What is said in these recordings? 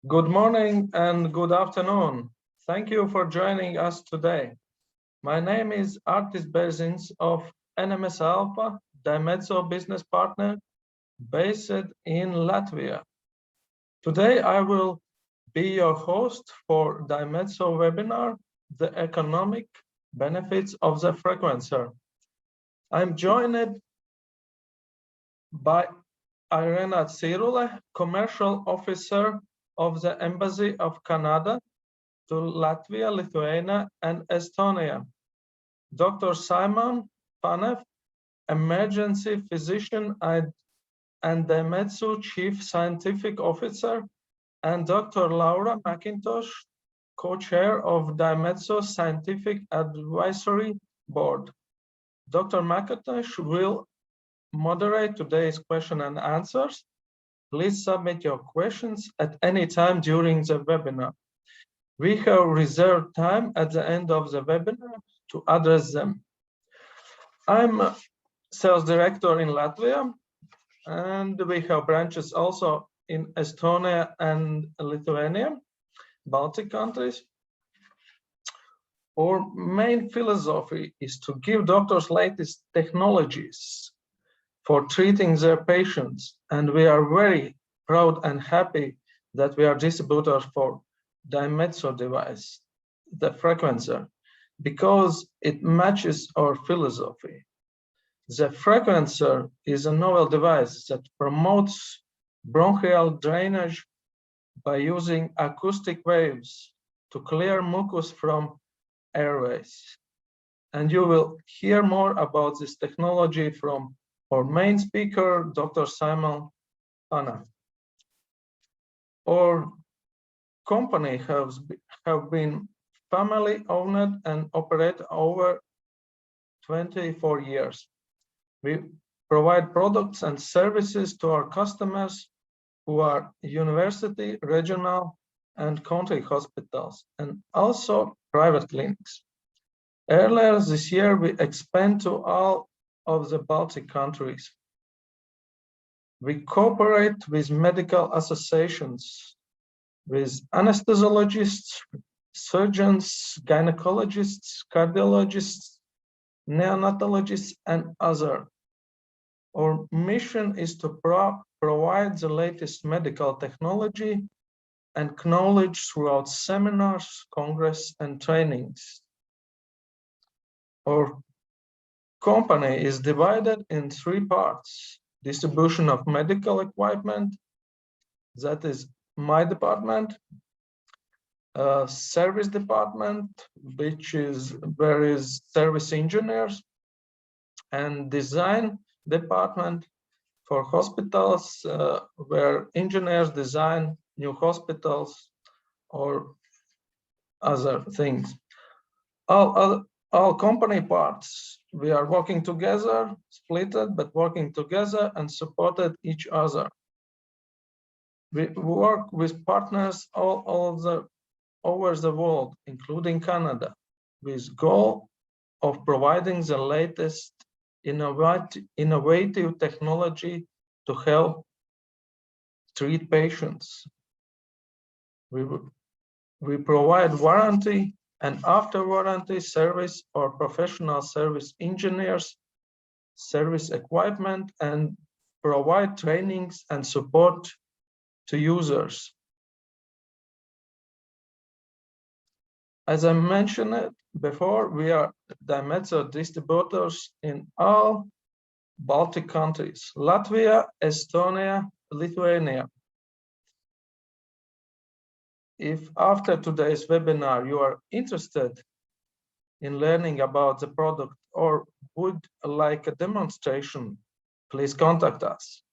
Good morning and good afternoon. Thank you for joining us today. My name is Artis Berzins of NMS Alpha, Dymedso business partner based in Latvia. Today I will be your host for Dymedso Webinar, the Economic Benefits of the Frequencer. I'm joined by Irena Tsirule, Commercial Officer of the Embassy of Canada to Latvia, Lithuania, and Estonia. Dr. Simon Phaneuf, Emergency Physician and Dymedso Chief Scientific Officer, and Dr. Laura McIntosh, Co-Chair of Dymedso Scientific Advisory Board. Dr. McIntosh will moderate today's question and answers. Please submit your questions at any time during the webinar. We have reserved time at the end of the webinar to address them. I'm a sales director in Latvia, and we have branches also in Estonia and Lithuania, Baltic countries. Our main philosophy is to give doctors latest technologies for treating their patients, and we are very proud and happy that we are distributors for Dymedso device, the Frequencer, because it matches our philosophy. The Frequencer is a novel device that promotes bronchial drainage by using acoustic waves to clear mucus from airways. And you will hear more about this technology from our main speaker, Dr. Simon Phaneuf. Our company have been family owned and operate over 24 years. We provide products and services to our customers who are university, regional, and country hospitals, and also private clinics. Earlier this year, we expand to all of the Baltic countries. We cooperate with medical associations, with anesthesiologists, surgeons, gynecologists, cardiologists, neonatologists, and others. Our mission is to provide the latest medical technology and knowledge throughout seminars, congress, and trainings. Our company is divided in three parts: distribution of medical equipment, that is my department, service department, which is various service engineers, and design department for hospitals, where engineers design new hospitals or other things. All company parts, we are working together, splitted, but working together and supported each other. We work with partners all over the world, including Canada, with goal of providing the latest innovative technology to help treat patients. We provide warranty and after warranty service or professional service engineers, service equipment, and provide trainings and support to users. As I mentioned it before, we are Dymedso distributors in all Baltic countries: Latvia, Estonia, Lithuania. If after today's webinar you are interested in learning about the product or would like a demonstration, please contact us.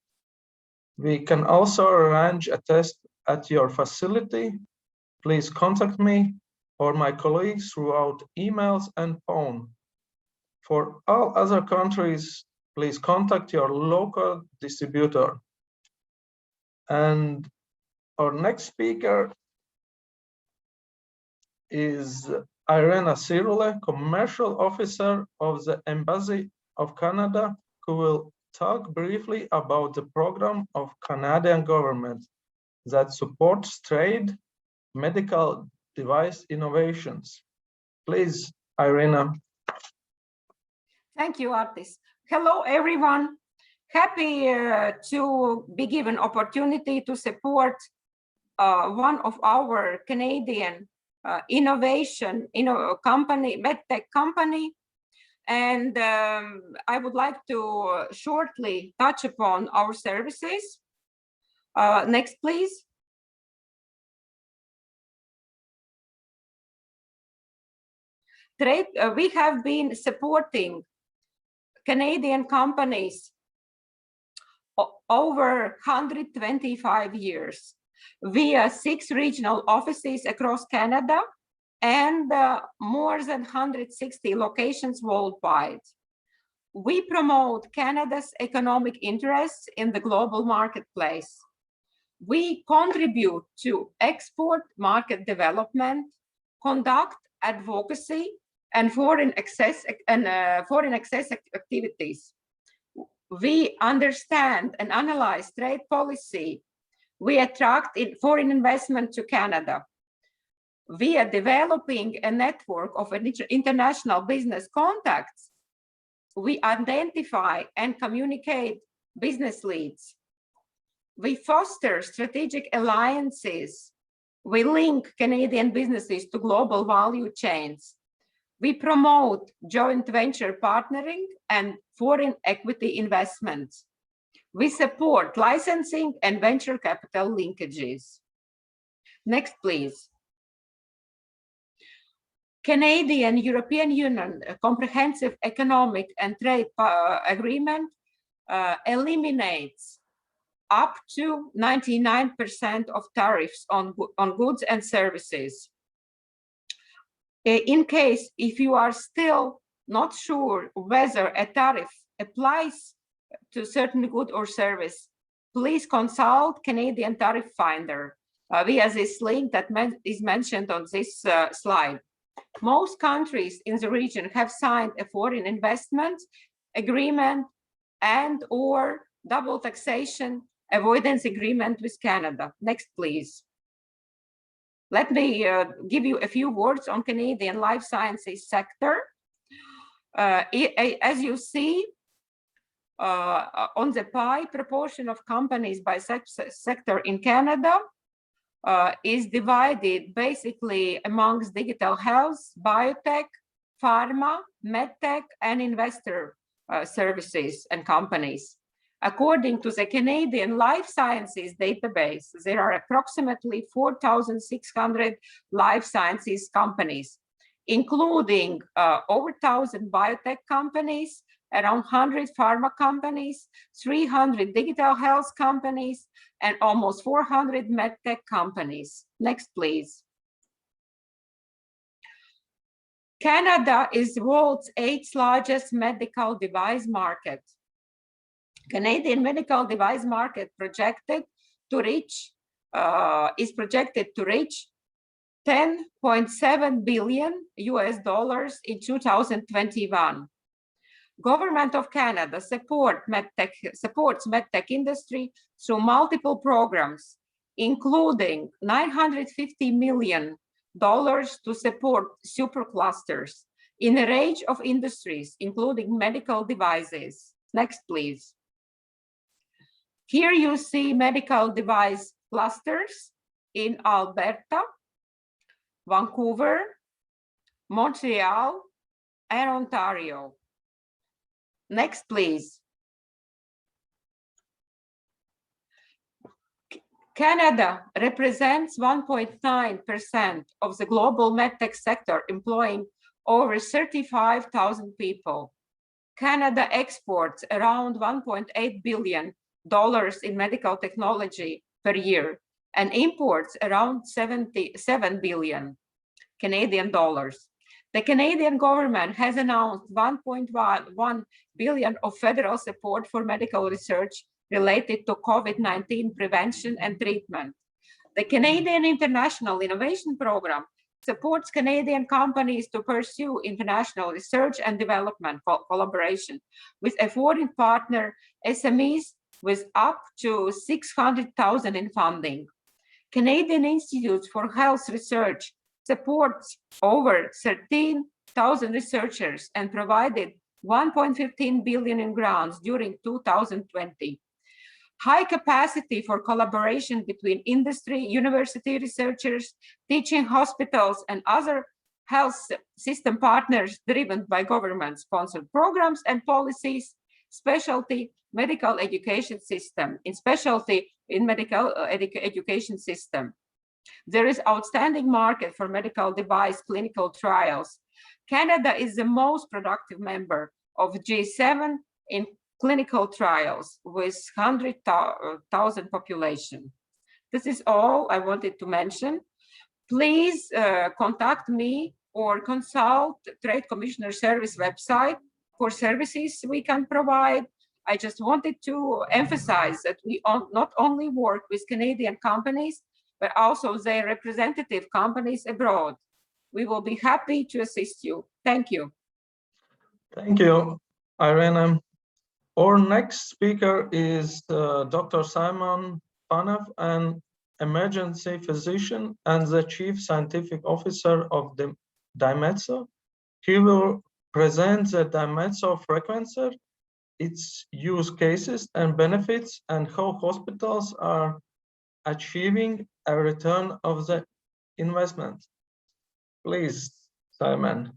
We can also arrange a test at your facility. Please contact me or my colleagues throughout emails and phone. For all other countries, please contact your local distributor. And our next speaker is Irena Tsirule, Commercial Officer of the Embassy of Canada, who will talk briefly about the program of Canadian government that supports trade, medical device innovations. Please, Irina. Thank you, Artis. Hello, everyone. Happy to be given opportunity to support one of our Canadian innovation company, medtech company. And I would like to shortly touch upon our services. Next, please. We have been supporting Canadian companies over 125 years via 6 regional offices across Canada and more than 160 locations worldwide. We promote Canada's economic interests in the global marketplace. We contribute to export market development, conduct advocacy, and foreign access activities. We understand and analyze trade policy. We attract foreign investment to Canada. We are developing a network of international business contacts. We identify and communicate business leads. We foster strategic alliances. We link Canadian businesses to global value chains. We promote joint venture partnering and foreign equity investments. We support licensing and venture capital linkages. Next, please. Canadian European Union Comprehensive Economic and Trade Agreement eliminates up to 99% of tariffs on goods and services. In case if you are still not sure whether a tariff applies to certain good or service, please consult Canadian Tariff Finder via this link that is mentioned on this slide. Most countries in the region have signed a foreign investment agreement and or double taxation avoidance agreement with Canada. Next, please. Let me give you a few words on Canadian life sciences sector. As you see on the pie, proportion of companies by sector in Canada is divided basically amongst digital health, biotech, pharma, medtech, and investor services and companies. According to the Canadian Life Sciences database, there are approximately 4,600 life sciences companies, including over 1,000 biotech companies, around 100 pharma companies, 300 digital health companies, and almost 400 medtech companies. Next, please. Canada is the world's 8th largest medical device market. Canadian medical device market is projected to reach $10.7 billion in 2021. Government of Canada supports medtech industry through multiple programs, including $950 million to support superclusters in a range of industries, including medical devices. Next, please. Here you see medical device clusters in Alberta, Vancouver, Montreal, and Ontario. Next, please. Canada represents 1.9% of the global medtech sector, employing over 35,000 people. Canada exports around $1.8 billion in medical technology per year and imports around 77 billion Canadian dollars. The Canadian government has announced $1.1 billion of federal support for medical research related to COVID-19 prevention and treatment. The Canadian International Innovation Program supports Canadian companies to pursue international research and development collaboration with a foreign partner SMEs with up to $600,000 in funding. Canadian Institute for Health Research supports over 13,000 researchers and provided 1.15 billion in grants during 2020. High capacity for collaboration between industry, university researchers, teaching hospitals, and other health system partners driven by government-sponsored programs and policies, specialty medical education system, in specialty in medical education system. There is outstanding market for medical device clinical trials. Canada is the most productive member of G7 in clinical trials with 100,000 population. This is all I wanted to mention. Please contact me or consult Trade Commissioner Service website for services we can provide. I just wanted to emphasize that we not only work with Canadian companies, but also their representative companies abroad. We will be happy to assist you. Thank you. Thank you, Irena. Our next speaker is Dr. Simon Phaneuf, an emergency physician and the Chief Scientific Officer of the Dymedso. He will present the Dymedso Frequencer, its use cases and benefits, and how hospitals are achieving a return of the investment. Please, Simon.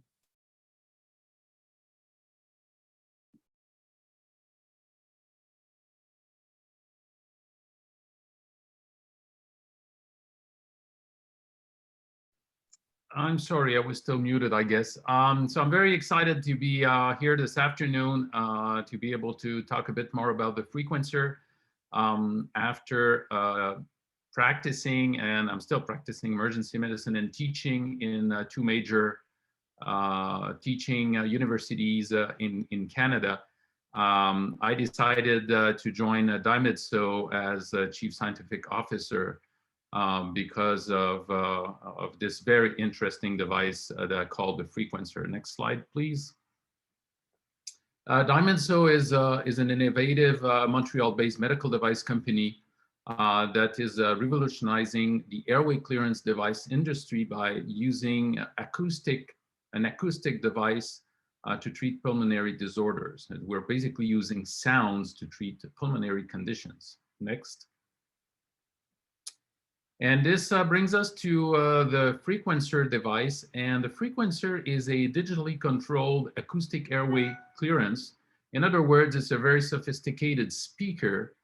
I'm sorry, I was still muted, I guess. So I'm very excited to be here this afternoon to be able to talk a bit more about the Frequencer. After practicing, and I'm still practicing emergency medicine and teaching in two major teaching universities in Canada, I decided to join Dymedso as Chief Scientific Officer because of this very interesting device that I call the Frequencer. Next slide, please. Dymedso is an innovative Montreal-based medical device company that is revolutionizing the airway clearance device industry by using an acoustic device to treat pulmonary disorders. And we're basically using sounds to treat pulmonary conditions. Next. And this brings us to the Frequencer device. And the Frequencer is a digitally controlled acoustic airway clearance. In other words, it's a very sophisticated speaker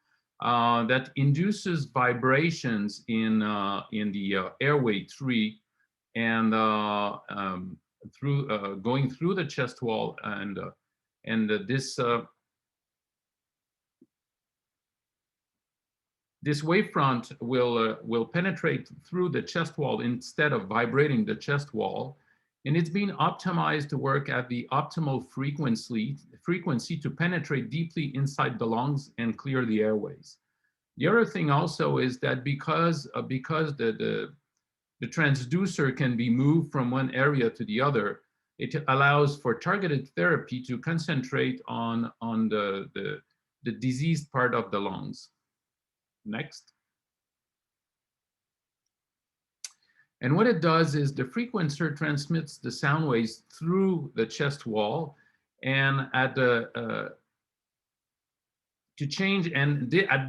that induces vibrations in the airway tree and going through the chest wall, and this wavefront will penetrate through the chest wall instead of vibrating the chest wall. And it's been optimized to work at the optimal frequency to penetrate deeply inside the lungs and clear the airways. The other thing also is that because the transducer can be moved from one area to the other, it allows for targeted therapy to concentrate on the diseased part of the lungs. Next. And what it does is the Frequencer transmits the sound waves through the chest wall, and at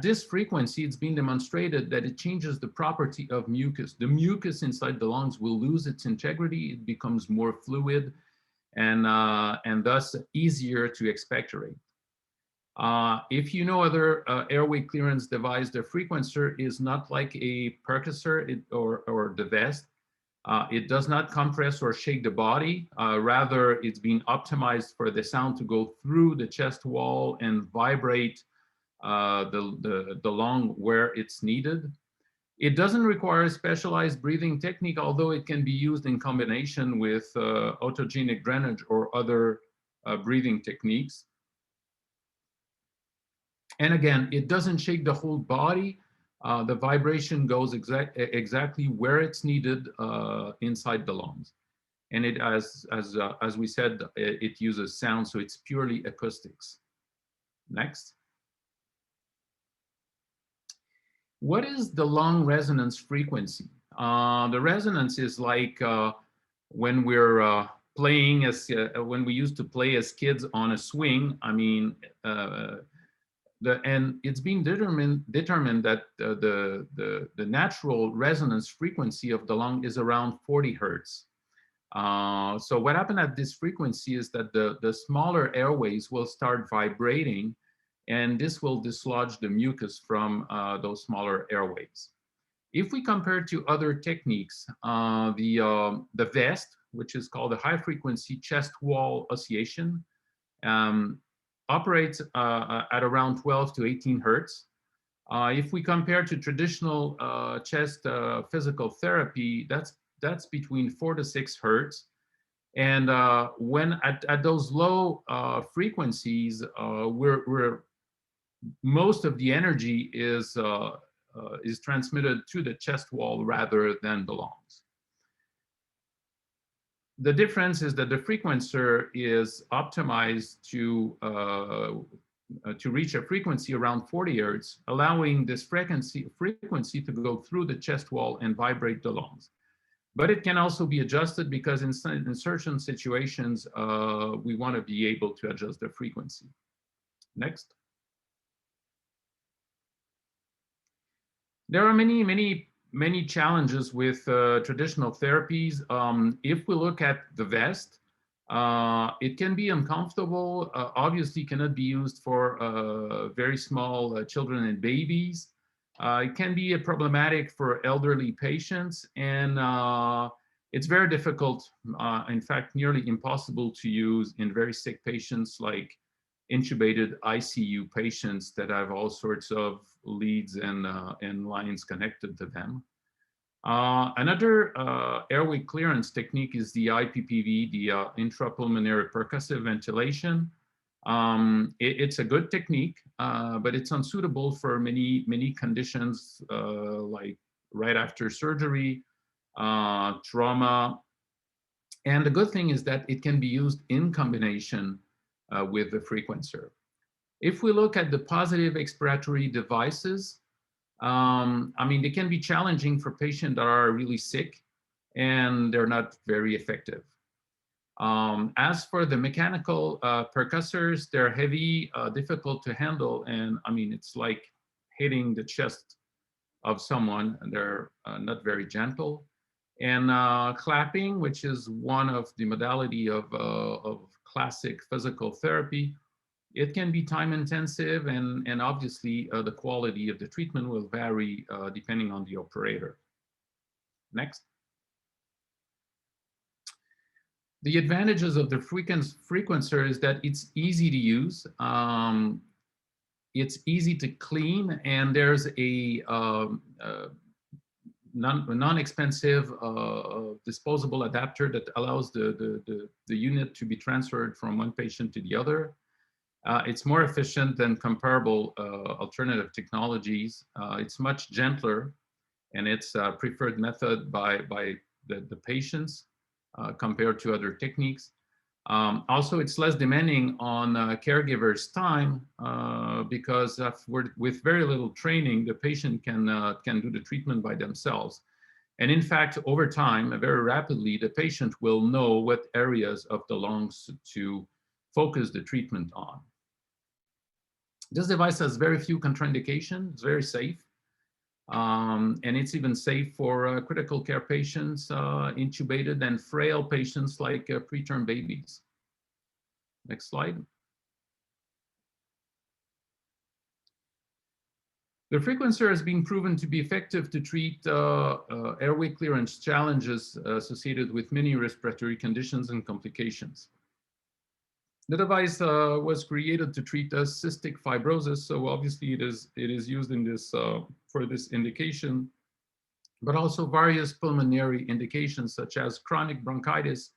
this frequency, it's been demonstrated that it changes the property of mucus. The mucus inside the lungs will lose its integrity. It becomes more fluid and thus easier to expectorate. If you know other airway clearance device, the Frequencer is not like a percussor or the vest. It does not compress or shake the body. Rather, it's been optimized for the sound to go through the chest wall and vibrate the lung where it's needed. It doesn't require a specialized breathing technique, although it can be used in combination with autogenic drainage or other breathing techniques. And again, it doesn't shake the whole body. The vibration goes exactly where it's needed inside the lungs. And it, as we said, it uses sound, so it's purely acoustics. Next. What is the lung resonance frequency? The resonance is like when we're playing as when we used to play as kids on a swing. I mean, and it's been determined that the natural resonance frequency of the lung is around 40 hertz. So what happened at this frequency is that the smaller airways will start vibrating, and this will dislodge the mucus from those smaller airways. If we compare to other techniques, the VEST, which is called the high frequency chest wall oscillation, operates at around 12 to 18 hertz. If we compare to traditional chest physical therapy, that's between 4 to 6 hertz. And when at those low frequencies, most of the energy is transmitted to the chest wall rather than the lungs. The difference is that the frequencer is optimized to reach a frequency around 40 hertz, allowing this frequency to go through the chest wall and vibrate the lungs. But it can also be adjusted because in certain situations, we want to be able to adjust the frequency. Next. There are many challenges with traditional therapies. If we look at the VEST, it can be uncomfortable. Obviously, cannot be used for very small children and babies. It can be problematic for elderly patients, and it's very difficult, in fact, nearly impossible to use in very sick patients like intubated ICU patients that have all sorts of leads and lines connected to them. Another airway clearance technique is the IPPV, the intrapulmonary percussive ventilation. It's a good technique, but it's unsuitable for many conditions like right after surgery, trauma. And the good thing is that it can be used in combination with the frequencer. If we look at the positive expiratory devices, I mean, they can be challenging for patients that are really sick and they're not very effective. As for the mechanical percussors, they're heavy, difficult to handle, and I mean, it's like hitting the chest of someone, and they're not very gentle. And clapping, which is one of the modality of classic physical therapy, it can be time intensive, and obviously the quality of the treatment will vary depending on the operator. Next. The advantages of the frequencer is that it's easy to use, it's easy to clean, and there's a non-expensive disposable adapter that allows the unit to be transferred from one patient to the other. It's more efficient than comparable alternative technologies. It's much gentler, and it's a preferred method by the patients compared to other techniques. Also, it's less demanding on caregivers' time because with very little training, the patient can do the treatment by themselves. And in fact, over time, very rapidly, the patient will know what areas of the lungs to focus the treatment on. This device has very few contraindications, it's very safe. And it's even safe for critical care patients, intubated and frail patients like preterm babies. Next slide. The frequencer has been proven to be effective to treat airway clearance challenges associated with many respiratory conditions and complications. The device was created to treat cystic fibrosis, so obviously it is used in this for this indication, but also various pulmonary indications such as chronic bronchitis,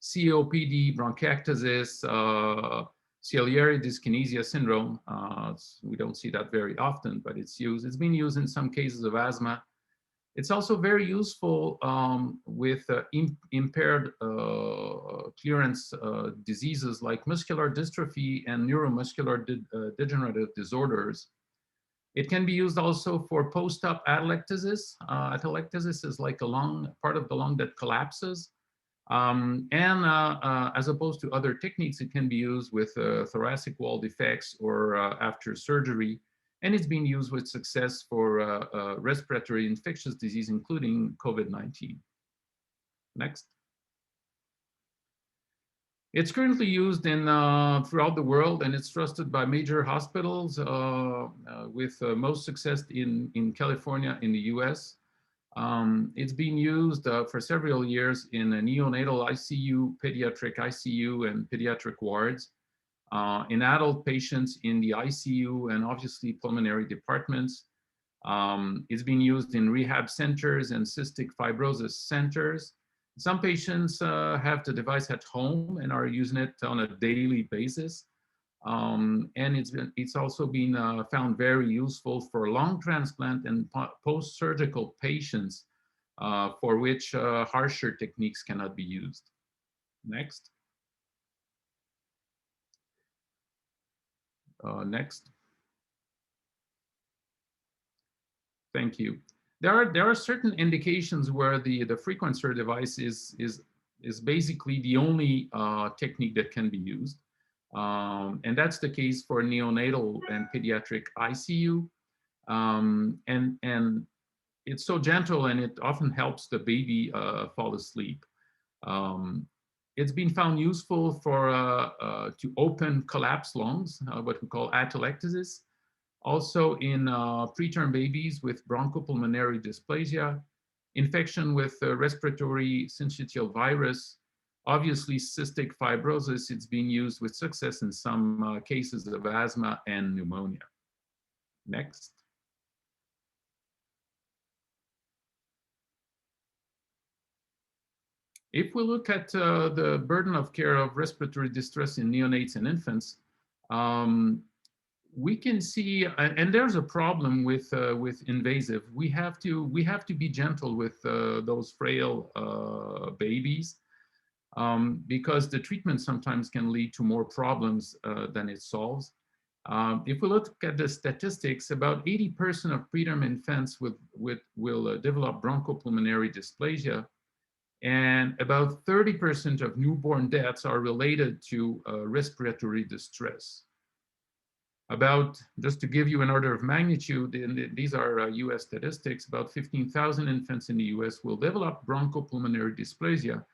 COPD, bronchiectasis, ciliary dyskinesia syndrome. We don't see that very often, but it's used. It's been used in some cases of asthma. It's also very useful with impaired clearance diseases like muscular dystrophy and neuromuscular degenerative disorders. It can be used also for post-op atelectasis. Atelectasis is like a lung, part of the lung that collapses. As opposed to other techniques, it can be used with thoracic wall defects or after surgery. And it's been used with success for respiratory infectious disease, including COVID-19. Next. It's currently used in throughout the world, and it's trusted by major hospitals with most success in California in the US. It's been used for several years in a neonatal ICU, pediatric ICU, and pediatric wards, in adult patients in the ICU and obviously pulmonary departments. It's been used in rehab centers and cystic fibrosis centers. Some patients have the device at home and are using it on a daily basis. And it's also been found very useful for lung transplant and post-surgical patients for which harsher techniques cannot be used. Next. Next. Thank you. There are certain indications where the Frequencer device is basically the only technique that can be used. And that's the case for neonatal and pediatric ICU. And it's so gentle, and it often helps the baby fall asleep. It's been found useful for to open collapsed lungs, what we call atelectasis. Also in preterm babies with bronchopulmonary dysplasia, infection with respiratory syncytial virus, obviously cystic fibrosis. It's being used with success in some cases of asthma and pneumonia. Next. If we look at the burden of care of respiratory distress in neonates and infants, we can see, and there's a problem with invasive. We have to be gentle with those frail babies because the treatment sometimes can lead to more problems than it solves. If we look at the statistics, about 80% of preterm infants will develop bronchopulmonary dysplasia, and about 30% of newborn deaths are related to respiratory distress. About, just to give you an order of magnitude, and these are US statistics, about 15,000 infants in the US will develop bronchopulmonary dysplasia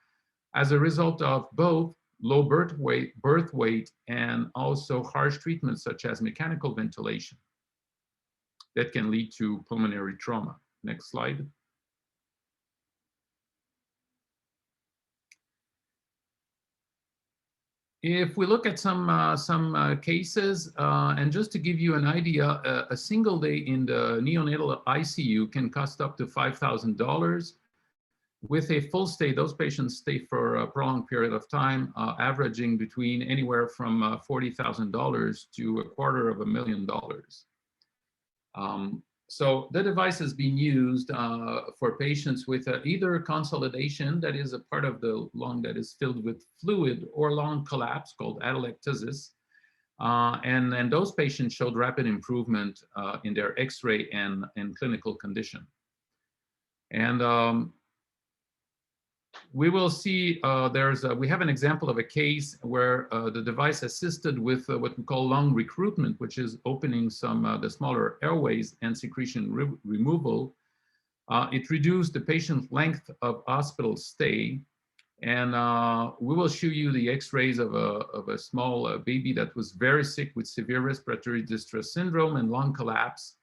as a result of both low birth weight and also harsh treatments such as mechanical ventilation that can lead to pulmonary trauma. Next slide. If we look at some cases, and just to give you an idea, a single day in the neonatal ICU can cost up to $5,000. With a full stay, those patients stay for a prolonged period of time, averaging between anywhere from $40,000 to $250,000. So the device is being used for patients with either consolidation, that is a part of the lung that is filled with fluid, or lung collapse called atelectasis. And those patients showed rapid improvement in their X-ray and clinical condition. And we will see we have an example of a case where the device assisted with what we call lung recruitment, which is opening some the smaller airways and secretion removal. It reduced the patient's length of hospital stay, and we will show you the X-rays of a small baby that was very sick with severe respiratory distress syndrome and lung collapse.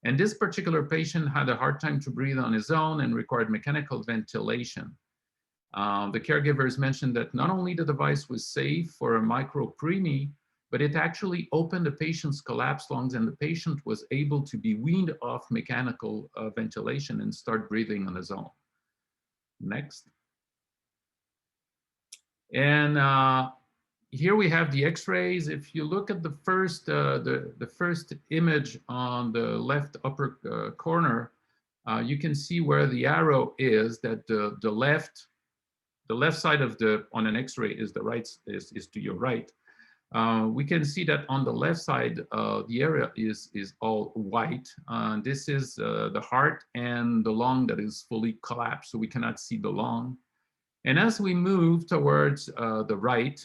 And this particular patient had a hard time to breathe on his own and required mechanical ventilation. The caregivers mentioned that not only the device was safe for a micropreemie, but it actually opened the patient's collapsed lungs, and the patient was able to be weaned off mechanical ventilation and start breathing on his own. Next. And here we have the X-rays. If you look at the first image on the left upper corner, you can see where the arrow is, that the left side of on an X-ray is is to your right. We can see that on the left side, the area is all white. This is the heart and the lung that is fully collapsed, so we cannot see the lung. And as we move towards the right,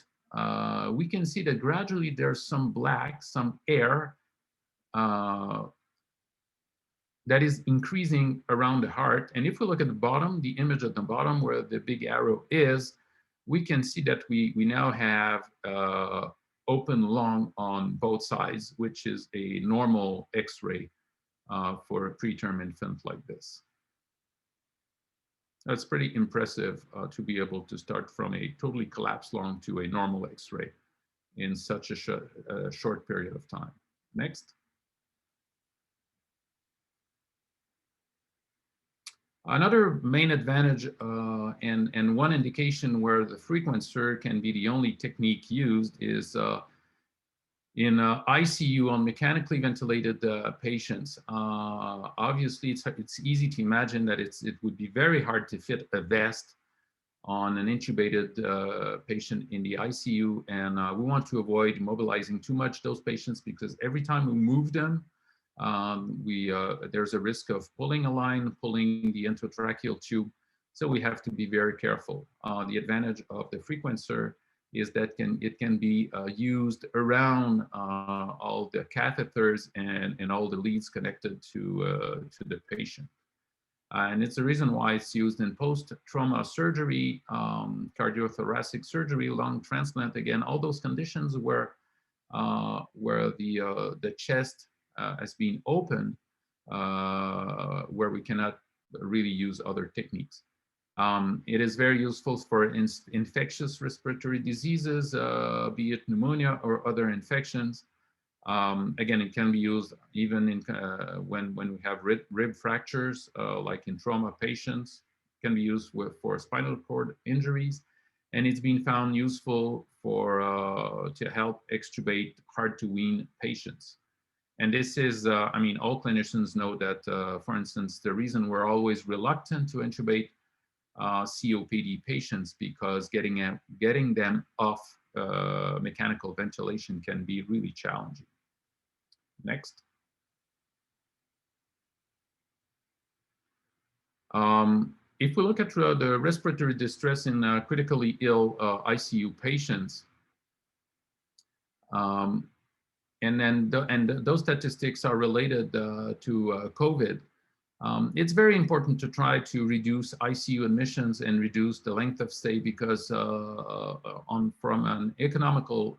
we can see that gradually there's some black, some air that is increasing around the heart. And if we look at the bottom, the image at the bottom where the big arrow is, we can see that we now have open lung on both sides, which is a normal X-ray for a preterm infant like this. That's pretty impressive to be able to start from a totally collapsed lung to a normal X-ray in such a short period of time. Next. Another main advantage and one indication where the Frequencer can be the only technique used is in ICU on mechanically ventilated patients. Obviously, it's easy to imagine that it would be very hard to fit a vest on an intubated patient in the ICU, and we want to avoid immobilizing too much those patients, because every time we move them, there's a risk of pulling a line, pulling the endotracheal tube, so we have to be very careful. The advantage of the Frequencer is that it can be used around all the catheters and all the leads connected to the patient. And it's the reason why it's used in post-trauma surgery, cardiothoracic surgery, lung transplant, again, all those conditions where the chest has been opened, where we cannot really use other techniques. It is very useful for infectious respiratory diseases, be it pneumonia or other infections. Again, it can be used even in, when we have rib fractures, like in trauma patients. It can be used for spinal cord injuries, and it's been found useful to help extubate hard-to-wean patients. And this is, I mean, all clinicians know that, for instance, the reason we're always reluctant to intubate COPD patients, because getting them off mechanical ventilation can be really challenging. Next. If we look at the respiratory distress in critically ill ICU patients, and those statistics are related to COVID. It's very important to try to reduce ICU admissions and reduce the length of stay, because from an economical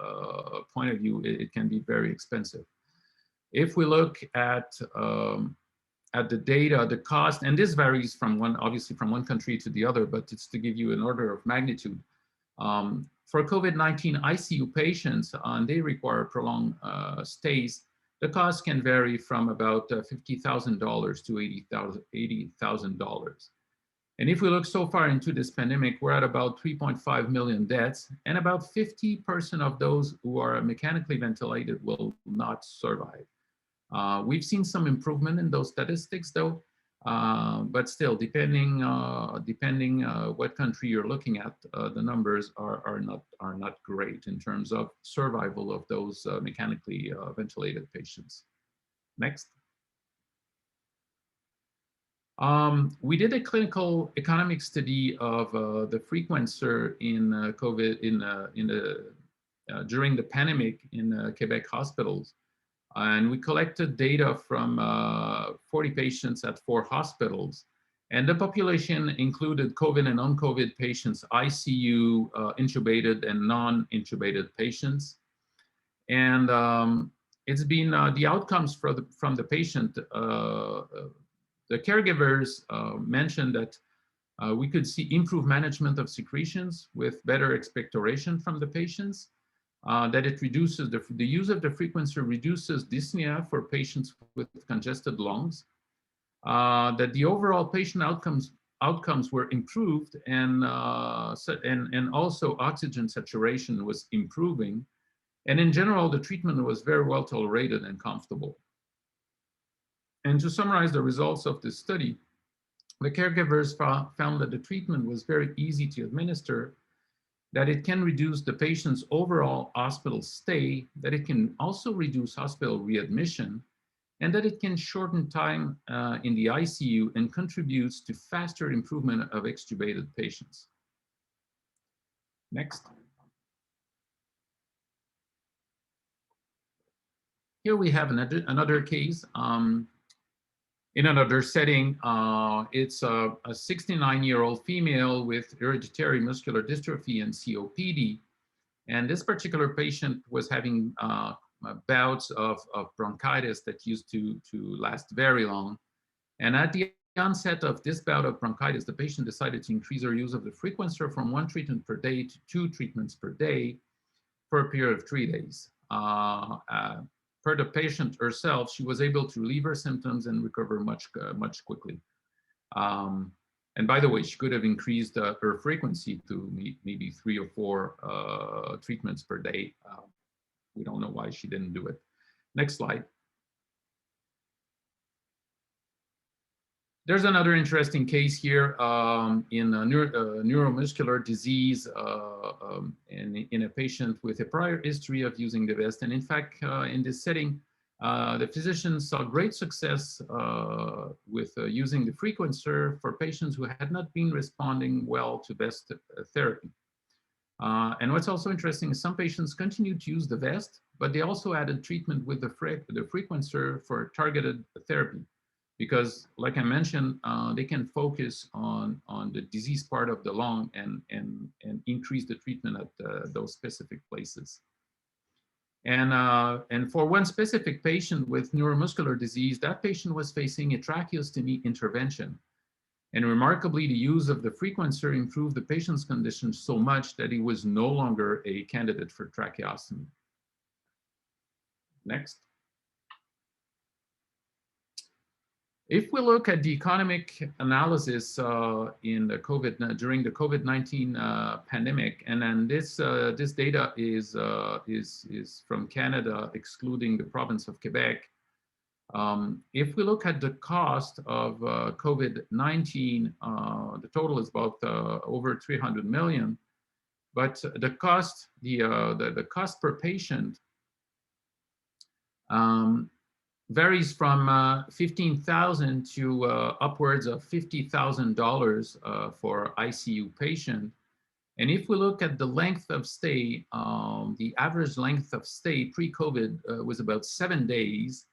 point of view, it can be very expensive. If we look at the data, the cost, and this varies from obviously from one country to the other, but it's to give you an order of magnitude. For COVID-19 ICU patients, they require prolonged stays. The cost can vary from about $50,000 to $80,000. And if we look so far into this pandemic, we're at about 3.5 million deaths, and about 50% of those who are mechanically ventilated will not survive. We've seen some improvement in those statistics, though, but still, depending what country you're looking at, the numbers are not great in terms of survival of those mechanically ventilated patients. Next. We did a clinical economic study of the Frequencer in COVID during the pandemic in Quebec hospitals. And we collected data from 40 patients at 4 hospitals. And the population included COVID and non-COVID patients, ICU, intubated and non-intubated patients. And it's been the outcomes from the patient. The caregivers mentioned that we could see improved management of secretions with better expectoration from the patients. That it reduces the use of the Frequencer reduces dyspnea for patients with congested lungs. That the overall patient outcomes were improved, and also oxygen saturation was improving, and in general the treatment was very well tolerated and comfortable. And to summarize the results of this study, the caregivers found that the treatment was very easy to administer, that it can reduce the patient's overall hospital stay, that it can also reduce hospital readmission, and that it can shorten time in the ICU and contributes to faster improvement of extubated patients. Next. Here we have another case. In another setting, it's a 69-year-old female with hereditary muscular dystrophy and COPD. And this particular patient was having bouts of bronchitis that used to last very long. And at the onset of this bout of bronchitis, the patient decided to increase her use of the Frequencer from 1 treatment per day to 2 treatments per day for a period of 3 days. Per the patient herself, she was able to relieve her symptoms and recover much quickly. And by the way, she could have increased her frequency to maybe 3 or 4 treatments per day. We don't know why she didn't do it. Next slide. There's another interesting case here in a neuromuscular disease in a patient with a prior history of using the vest. And in fact, in this setting, the physicians saw great success with using the Frequencer for patients who had not been responding well to vest therapy. And what's also interesting is some patients continued to use the vest, but they also added treatment with the Frequencer for targeted therapy. Because, like I mentioned, they can focus on the disease part of the lung and increase the treatment at those specific places. And for one specific patient with neuromuscular disease, that patient was facing a tracheostomy intervention. And remarkably, the use of the Frequencer improved the patient's condition so much that he was no longer a candidate for tracheostomy. Next. If we look at the economic analysis during the COVID-19 pandemic, and then this data is from Canada, excluding the province of Quebec. If we look at the cost of COVID-19, the total is about over 300 million, but the cost per patient varies from 15,000 to upwards of $50,000 for ICU patient. And if we look at the length of stay, the average length of stay pre-COVID was about 7 days,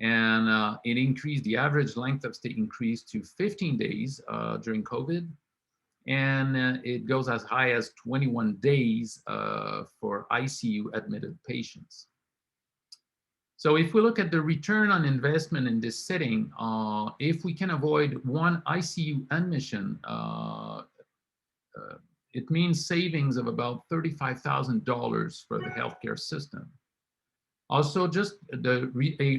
and it increased. The average length of stay increased to 15 days during COVID, and it goes as high as 21 days for ICU admitted patients. So if we look at the return on investment in this setting, if we can avoid 1 ICU admission, it means savings of about $35,000 for the healthcare system. Also, just a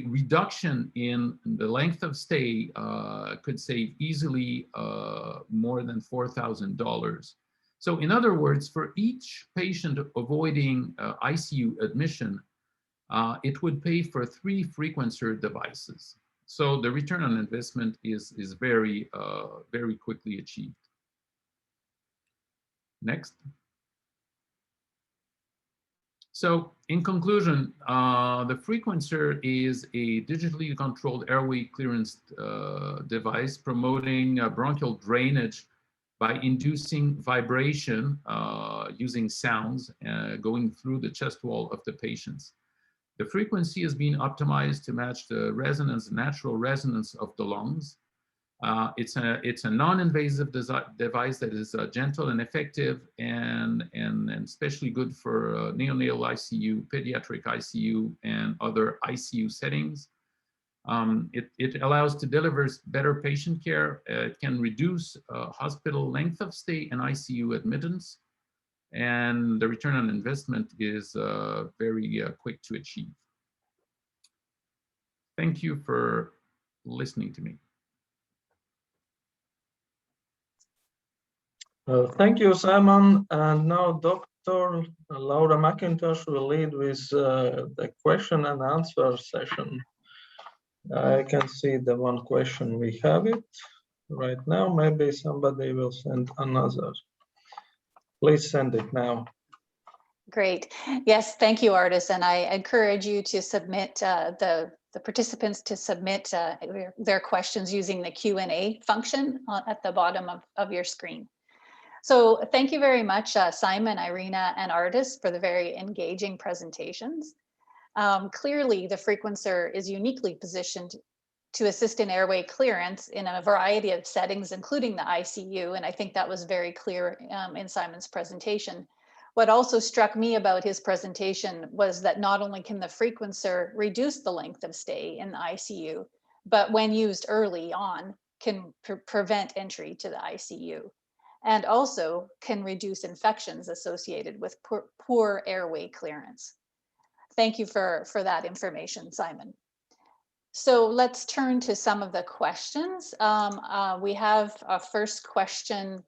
reduction in the length of stay could save easily more than $4,000. So in other words, for each patient avoiding ICU admission, it would pay for 3 Frequencer devices. So the return on investment is very, very quickly achieved. Next. So in conclusion, the Frequencer is a digitally controlled airway clearance device promoting bronchial drainage by inducing vibration using sounds going through the chest wall of the patients. The frequency has been optimized to match the resonance, natural resonance of the lungs. It's a non-invasive device that is gentle and effective, and especially good for neonatal ICU, pediatric ICU, and other ICU settings. It allows to deliver better patient care. It can reduce hospital length of stay and ICU admittance, and the return on investment is very quick to achieve. Thank you for listening to me. Thank you, Simon. And now Dr. Laura McIntosh will lead with the question and answer session. I can see the one question we have it right now. Maybe somebody will send another. Please send it now. Great. Yes, thank you, Artis. And I encourage you to submit the participants to submit their questions using the Q&A function at the bottom of your screen. So thank you very much, Simon, Irina, and Artis for the very engaging presentations. Clearly, the Frequencer is uniquely positioned to assist in airway clearance in a variety of settings, including the ICU. And I think that was very clear in Simon's presentation. What also struck me about his presentation was that not only can the Frequencer reduce the length of stay in the ICU, but when used early on, can prevent entry to the ICU, and also can reduce infections associated with poor airway clearance. Thank you for that information, Simon. So let's turn to some of the questions. We have a first question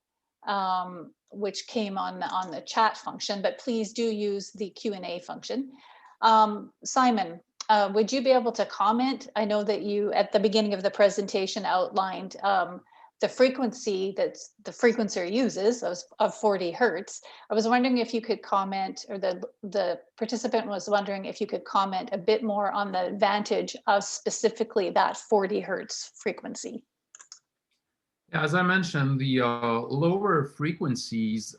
which came on the chat function, but please do use the Q&A function. Simon, would you be able to comment? I know that you, at the beginning of the presentation, outlined the frequency that the Frequencer uses of 40 Hertz. I was wondering if you could comment, or the participant was wondering if you could comment a bit more on the advantage of specifically that 40 Hertz frequency. As I mentioned, the lower frequencies,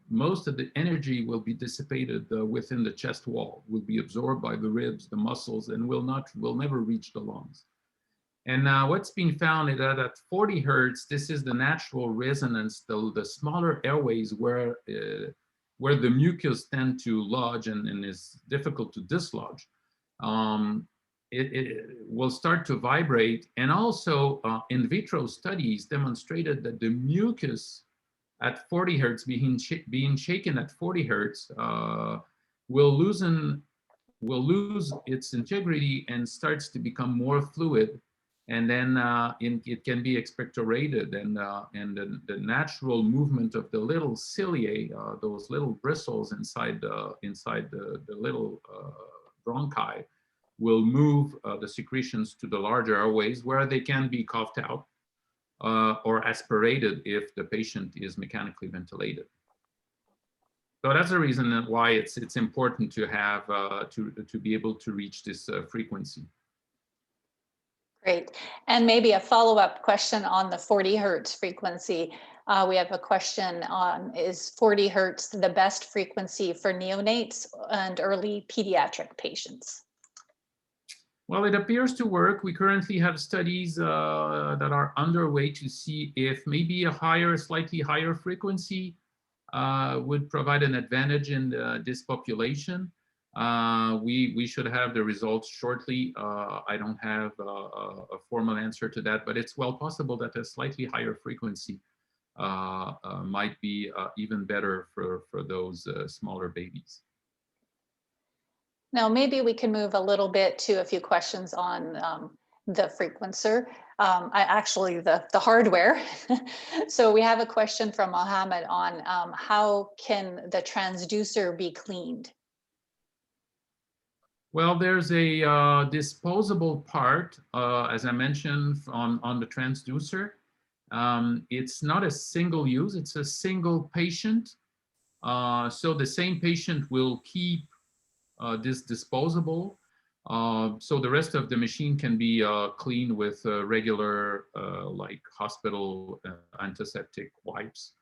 most of the energy will be dissipated within the chest wall, will be absorbed by the ribs, the muscles, and will never reach the lungs. And what's been found is that at 40 Hertz, this is the natural resonance, the smaller airways where the mucus tend to lodge and is difficult to dislodge. It will start to vibrate. And also in vitro studies demonstrated that the mucus at 40 Hertz, being shaken at 40 Hertz, will lose its integrity and starts to become more fluid. And then it can be expectorated, and the natural movement of the little cilia, those little bristles inside the little bronchi, will move the secretions to the larger airways, where they can be coughed out or aspirated if the patient is mechanically ventilated. So that's the reason why it's important to have to be able to reach this frequency. Great. And maybe a follow-up question on the 40 Hertz frequency. We have a question on, is 40 Hertz the best frequency for neonates and early pediatric patients? Well, it appears to work. We currently have studies that are underway to see if maybe a slightly higher frequency would provide an advantage in this population. We should have the results shortly. I don't have a formal answer to that, but it's well possible that a slightly higher frequency might be even better for those smaller babies. Now, maybe we can move a little bit to a few questions on the Frequencer, actually the hardware. So we have a question from Mohammed on how can the transducer be cleaned? Well, there's a disposable part, as I mentioned, on the transducer. It's not a single use, it's a single patient. So the same patient will keep this disposable. So the rest of the machine can be cleaned with regular, like hospital antiseptic wipes.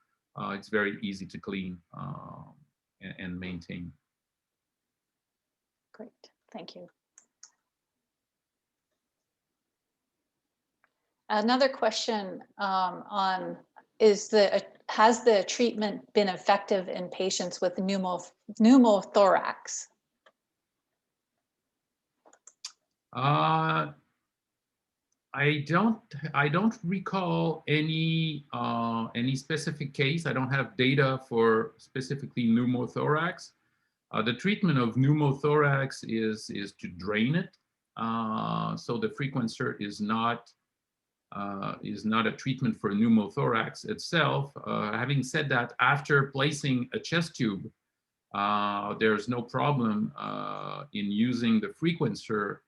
It's very easy to clean and maintain. Great, thank you. Another question on has the treatment been effective in patients with pneumothorax? I don't recall any specific case. I don't have data for specifically pneumothorax. The treatment of pneumothorax is to drain it. So the Frequencer is not a treatment for pneumothorax itself. Having said that, after placing a chest tube, there's no problem in using the Frequencer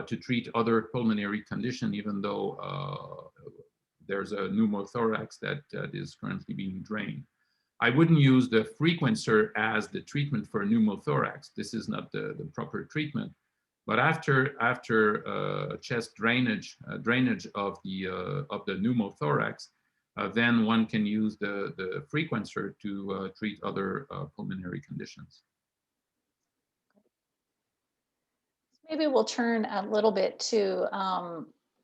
to treat other pulmonary condition, even though there's a pneumothorax that is currently being drained. I wouldn't use the Frequencer as the treatment for pneumothorax. This is not the proper treatment. But after chest drainage of the pneumothorax, then one can use the Frequencer to treat other pulmonary conditions. Maybe we'll turn a little bit to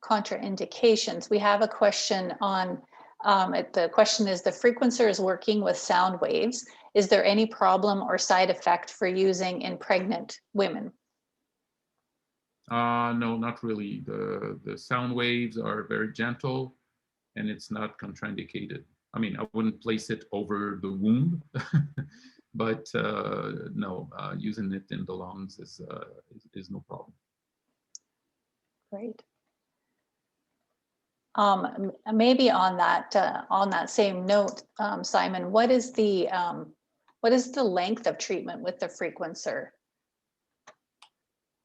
contraindications. We have a question on, the question is, the Frequencer is working with sound waves. Is there any problem or side effect for using in pregnant women? No, not really. The sound waves are very gentle and it's not contraindicated. I mean, I wouldn't place it over the womb, but no, using it in the lungs is no problem. Great. Maybe on that same note, Simon, what is the length of treatment with the Frequencer?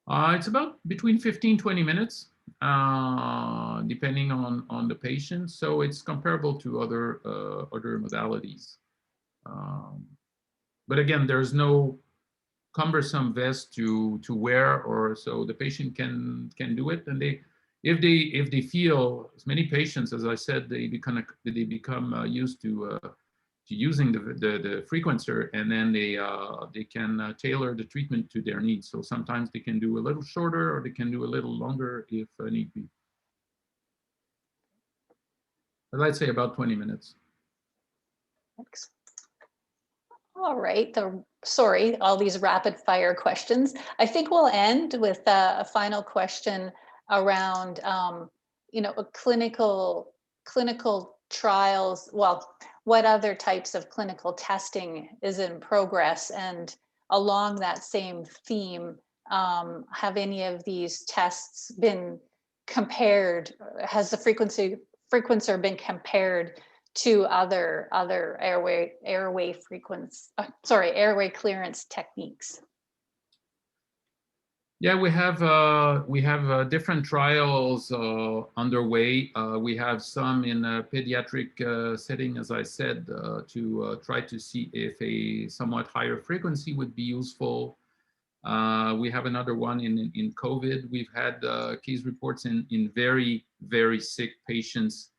It's about between 15-20 minutes, depending on the patient. So it's comparable to other modalities. But again, there's no cumbersome vest to wear, or so the patient can do it. And if they feel, as many patients, as I said, they become used to using the Frequencer, and then they can tailor the treatment to their needs. So sometimes they can do a little shorter, or they can do a little longer if need be. But I'd say about 20 minutes. Thanks. All right. Sorry, all these rapid fire questions. I think we'll end with a final question around, clinical trials. Well, what other types of clinical testing is in progress? And along that same theme, have any of these tests been compared? Has the Frequencer been compared to other airway clearance techniques? Yeah, we have different trials underway. We have some in a pediatric setting, as I said, to try to see if a somewhat higher frequency would be useful. We have another one in COVID. We've had case reports in very, very sick patients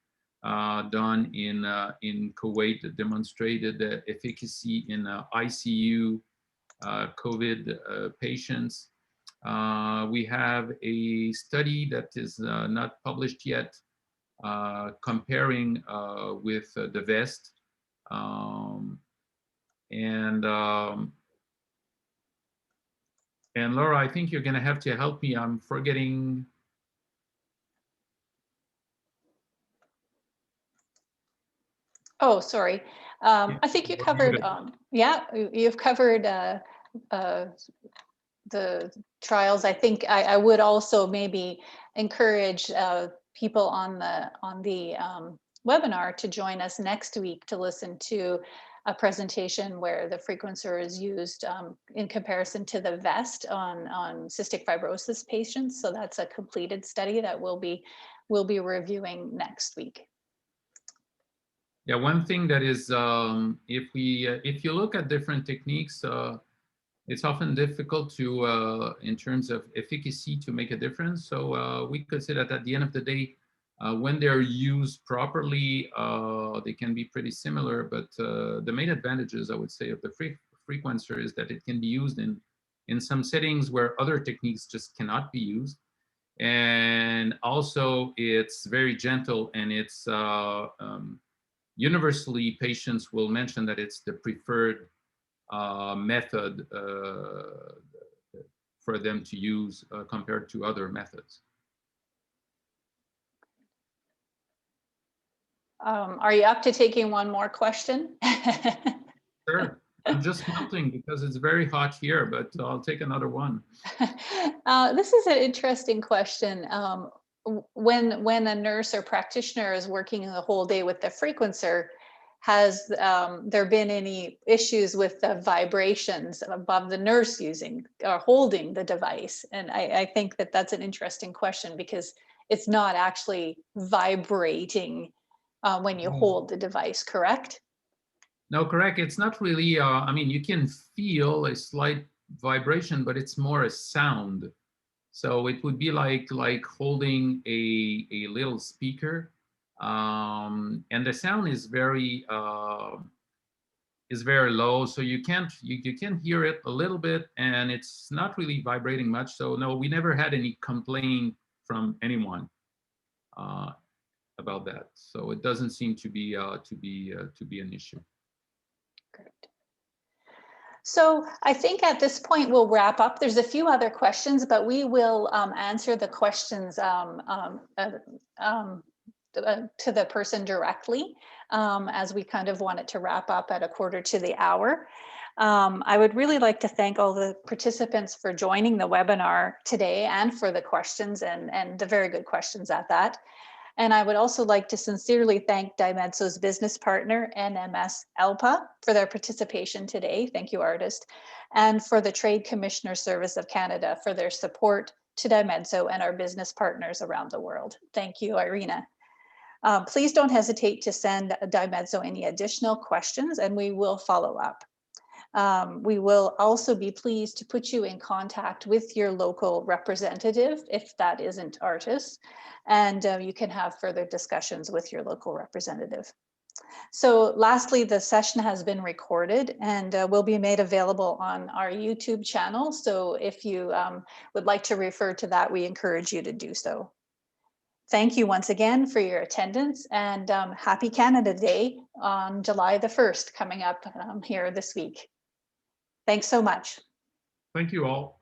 done in Kuwait that demonstrated the efficacy in ICU COVID patients. We have a study that is not published yet, comparing with the vest. And Laura, I think you're going to have to help me. I'm forgetting. Oh, sorry. I think you covered, yeah, you've covered the trials. I think I would also maybe encourage people on the webinar to join us next week to listen to a presentation where the Frequencer is used in comparison to the vest on cystic fibrosis patients. So that's a completed study that we'll be reviewing next week. Yeah, one thing that is, if you look at different techniques, it's often difficult to, in terms of efficacy, to make a difference. So we could say that at the end of the day, when they're used properly, they can be pretty similar. But the main advantages, I would say, of the Frequencer is that it can be used in some settings where other techniques just cannot be used. And also, it's very gentle, and it's universally, patients will mention that it's the preferred method for them to use compared to other methods. Are you up to taking one more question? Sure. I'm just melting because it's very hot here, but I'll take another one. This is an interesting question. When a nurse or practitioner is working the whole day with the Frequencer, has there been any issues with the vibrations above the nurse using or holding the device? And I think that that's an interesting question, because it's not actually vibrating when you hold the device, correct? No, correct. It's not really, I mean, you can feel a slight vibration, but it's more a sound. So it would be like holding a little speaker, and the sound is very low, so you can hear it a little bit, and it's not really vibrating much. So no, we never had any complaint from anyone about that. So it doesn't seem to be an issue. Great. So I think at this point we'll wrap up. There's a few other questions, but we will answer the questions to the person directly, as we kind of wanted to wrap up at 1:45. I would really like to thank all the participants for joining the webinar today and for the questions and the very good questions at that. And I would also like to sincerely thank Dymedso's business partner, NMS ELPA, for their participation today. Thank you, Artist. And for the Trade Commissioner Service of Canada for their support to Dymedso and our business partners around the world. Thank you, Irina. Please don't hesitate to send Dymedso any additional questions, and we will follow up. We will also be pleased to put you in contact with your local representative, if that isn't Artist, and you can have further discussions with your local representative. So lastly, the session has been recorded and will be made available on our YouTube channel. So if you would like to refer to that, we encourage you to do so. Thank you once again for your attendance, and happy Canada Day on July the 1st coming up here this week. Thanks so much. Thank you all.